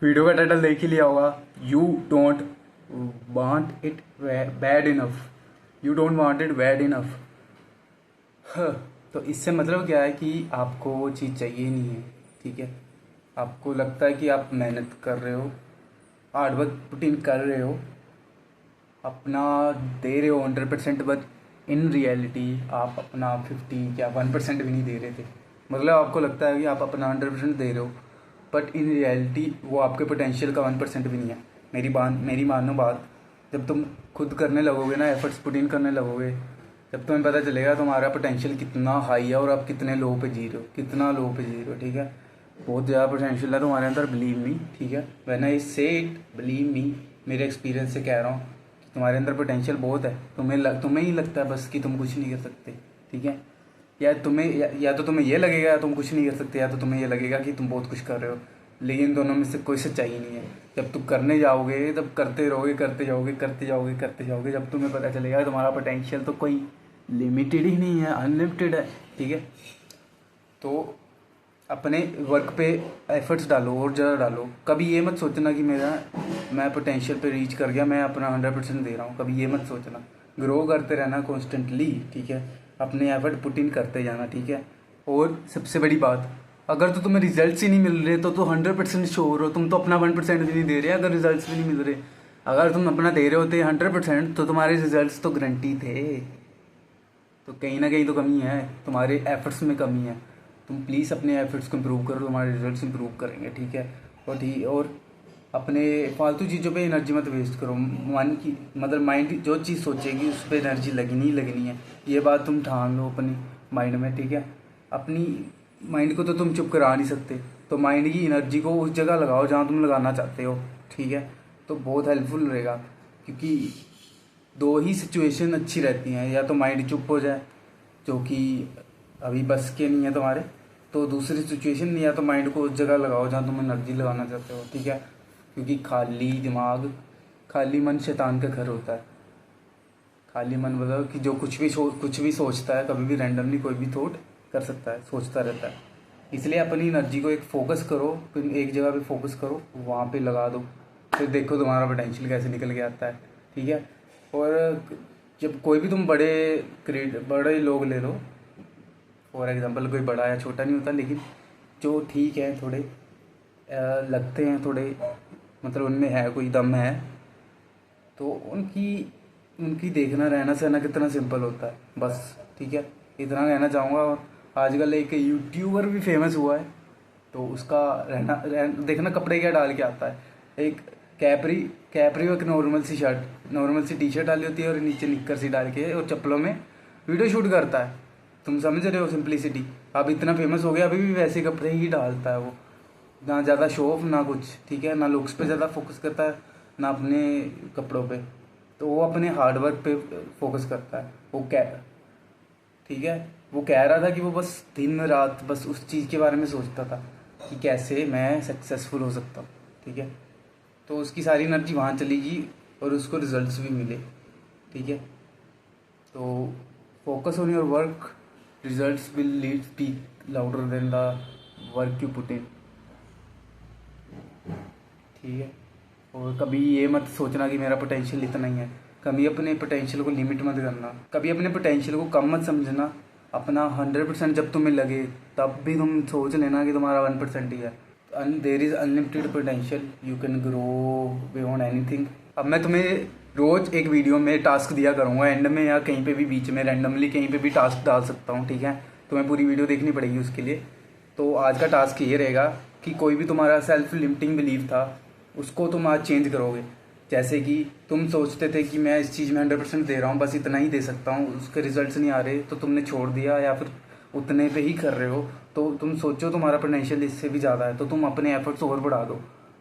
Video का title देख ही लिया होगा। You don't want it bad enough. You don't want it bad enough. तो इससे मतलब क्या है कि आपको वो चीज़ चाहिए ही नहीं है। ठीक है, आपको लगता है कि आप मेहनत कर रहे हो, हार्ड वर्क पुट इन कर रहे हो, अपना दे रहे हो 100%, बट इन रियलिटी आप अपना 50 या 1% भी नहीं दे रहे थे। मतलब आपको लगता है कि आप अपना 100% दे रहे हो, बट इन रियलिटी वो आपके पोटेंशियल का 1% भी नहीं है। मेरी मानो बात, जब तुम खुद करने लगोगे ना, एफर्ट्स पुट इन करने लगोगे, जब तुम्हें पता चलेगा तुम्हारा पोटेंशियल कितना हाई है और आप कितने लो पे जी रहे हो, कितना लो पे जी रहे हो। ठीक है, बहुत ज़्यादा पोटेंशियल है तुम्हारे अंदर, बिलीव मी। ठीक है, व्हेन आई से इट, बिलीव मी, मेरे एक्सपीरियंस से कह रहा हूँ, तुम्हारे अंदर पोटेंशियल बहुत है। तुम्हें ही लगता है बस कि तुम कुछ नहीं कर सकते। ठीक है, या तो तुम्हें ये लगेगा तुम कुछ नहीं कर सकते, या तो तुम्हें ये लगेगा कि तुम बहुत कुछ कर रहे हो। लेकिन दोनों में से कोई सच्चाई नहीं है। जब तुम करने जाओगे तब करते रहोगे, करते जाओगे, करते जाओगे, करते जाओगे, जब तुम्हें पता चलेगा तुम्हारा पोटेंशियल तो कोई लिमिटेड ही नहीं है, अनलिमिटेड है। ठीक है, तो अपने वर्क पे एफर्ट्स डालो और ज़्यादा डालो। कभी ये मत सोचना कि मैं पोटेंशियल पे रीच कर गया, मैं अपना 100% दे रहा हूँ। कभी ये मत सोचना। ग्रो करते रहना कॉन्स्टेंटली। ठीक है, अपने एफर्ट पुट इन करते जाना। ठीक है, और सबसे बड़ी बात, अगर तो तुम्हें रिजल्ट्स ही नहीं मिल रहे तो 100% श्योर हो, तुम तो अपना 1% भी नहीं दे रहे। अगर रिजल्ट्स भी नहीं मिल रहे, अगर तुम अपना दे रहे होते 100%, तो तुम्हारे रिजल्ट्स तो गारंटी थे। तो कहीं ना कहीं तो कमी है, तुम्हारे एफर्ट्स में कमी है। तुम प्लीज़ अपने एफर्ट्स को इम्प्रूव करो, तुम्हारे रिजल्ट्स इम्प्रूव करेंगे। ठीक है, और अपने फालतू चीज़ों पे एनर्जी मत वेस्ट करो। मन की मतलब माइंड जो चीज़ सोचेगी उस पर एनर्जी लगनी ही लगनी है। ये बात तुम ठान लो अपनी माइंड में। ठीक है, अपनी माइंड को तो तुम चुप करा नहीं सकते, तो माइंड की एनर्जी को उस जगह लगाओ जहाँ तुम लगाना चाहते हो। ठीक है, तो बहुत हेल्पफुल रहेगा, क्योंकि दो ही सिचुएशन अच्छी रहती हैं। या तो माइंड चुप हो जाए, जो कि अभी बस के नहीं है तुम्हारे, तो दूसरी सिचुएशन, या तो माइंड को उस जगह लगाओ जहाँ तुम एनर्जी लगाना चाहते हो। ठीक है, क्योंकि खाली दिमाग, खाली मन शैतान का घर होता है। खाली मन मतलब कि जो कुछ भी सोचता है, कभी भी रैंडमली कोई भी थॉट कर सकता है, सोचता रहता है। इसलिए अपनी एनर्जी को एक फोकस करो, फिर एक जगह पे फोकस करो, वहाँ पे लगा दो, फिर देखो तुम्हारा पोटेंशियल कैसे निकल के आता है। ठीक है, और जब कोई भी तुम बड़े लोग ले लो, फॉर एग्जांपल, कोई बड़ा या छोटा नहीं होता, लेकिन जो ठीक है, थोड़े लगते हैं, थोड़े मतलब उनमें है, कोई दम है, तो उनकी उनकी देखना रहना सहना कितना सिंपल होता है, बस। ठीक है, इतना कहना चाहूँगा। और आजकल एक यूट्यूबर भी फेमस हुआ है, तो उसका देखना कपड़े क्या डाल के आता है। एक कैपरी कैपरी और एक नॉर्मल सी टी शर्ट डाली होती है, और नीचे निक्कर सी डाल के और चप्पलों में वीडियो शूट करता है। तुम समझ रहे हो सिंप्लिसिटी। अब इतना फेमस हो गया, अभी भी वैसे कपड़े ही डालता है वो। ना ज़्यादा शो ऑफ, ना कुछ। ठीक है, ना लुक्स पे ज़्यादा फोकस करता है, ना अपने कपड़ों पे। तो वो अपने हार्डवर्क पे फोकस करता है। ठीक है, वो कह रहा था कि वो बस दिन रात बस उस चीज़ के बारे में सोचता था कि कैसे मैं सक्सेसफुल हो सकता हूँ। ठीक है, तो उसकी सारी एनर्जी वहाँ चलेगी और उसको रिजल्ट्स भी मिले। ठीक है, तो focus on your work, results will lead speak louder than the work you put in. ठीक है, और कभी ये मत सोचना कि मेरा पोटेंशियल इतना ही है। कभी अपने पोटेंशियल को लिमिट मत करना, कभी अपने पोटेंशियल को कम मत समझना। अपना 100% जब तुम्हें लगे, तब भी तुम सोच लेना कि तुम्हारा 1% ही है। There is unlimited potential, you can grow beyond anything. अब मैं तुम्हें रोज़ एक वीडियो में टास्क दिया करूँगा, एंड में या कहीं पे भी बीच में रैंडमली कहीं पे भी टास्क डाल सकता हूँ। ठीक है, तुम्हें पूरी वीडियो देखनी पड़ेगी उसके लिए। तो आज का टास्क ये रहेगा कि कोई भी तुम्हारा सेल्फ लिमिटिंग बिलीव था, उसको तुम आज चेंज करोगे। जैसे कि तुम सोचते थे कि मैं इस चीज़ में 100% दे रहा हूँ, बस इतना ही दे सकता हूँ, उसके रिजल्ट्स नहीं आ रहे, तो तुमने छोड़ दिया या फिर उतने पे ही कर रहे हो। तो तुम सोचो तुम्हारा पोटेंशियल इससे भी ज़्यादा है, तो तुम अपने एफर्ट्स और बढ़ा दो।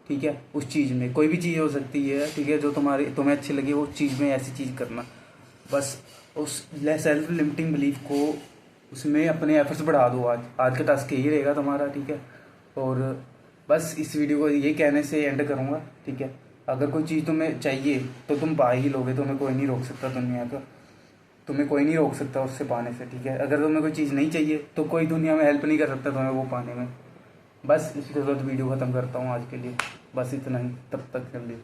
ठीक है, उस चीज़ में कोई भी चीज़ हो सकती है। ठीक है, जो तुम्हें अच्छी लगी वो चीज़ में ऐसी चीज़ करना, बस। उस सेल्फ लिमिटिंग बिलीफ को, उसमें अपने एफर्ट्स बढ़ा दो। आज का टास्क यही रहेगा तुम्हारा। ठीक है, और बस इस वीडियो को ये कहने से एंड करूँगा। ठीक है, अगर कोई चीज़ तुम्हें चाहिए तो तुम पा ही लोगे, तुम्हें कोई नहीं रोक सकता दुनिया का, तुम्हें कोई नहीं रोक सकता उससे पाने से। ठीक है, अगर तुम्हें कोई चीज़ नहीं चाहिए तो कोई दुनिया में हेल्प नहीं कर सकता तुम्हें वो पाने में। बस इसके साथ वीडियो ख़त्म करता हूँ आज के लिए। बस इतना ही, तब तक के लिए।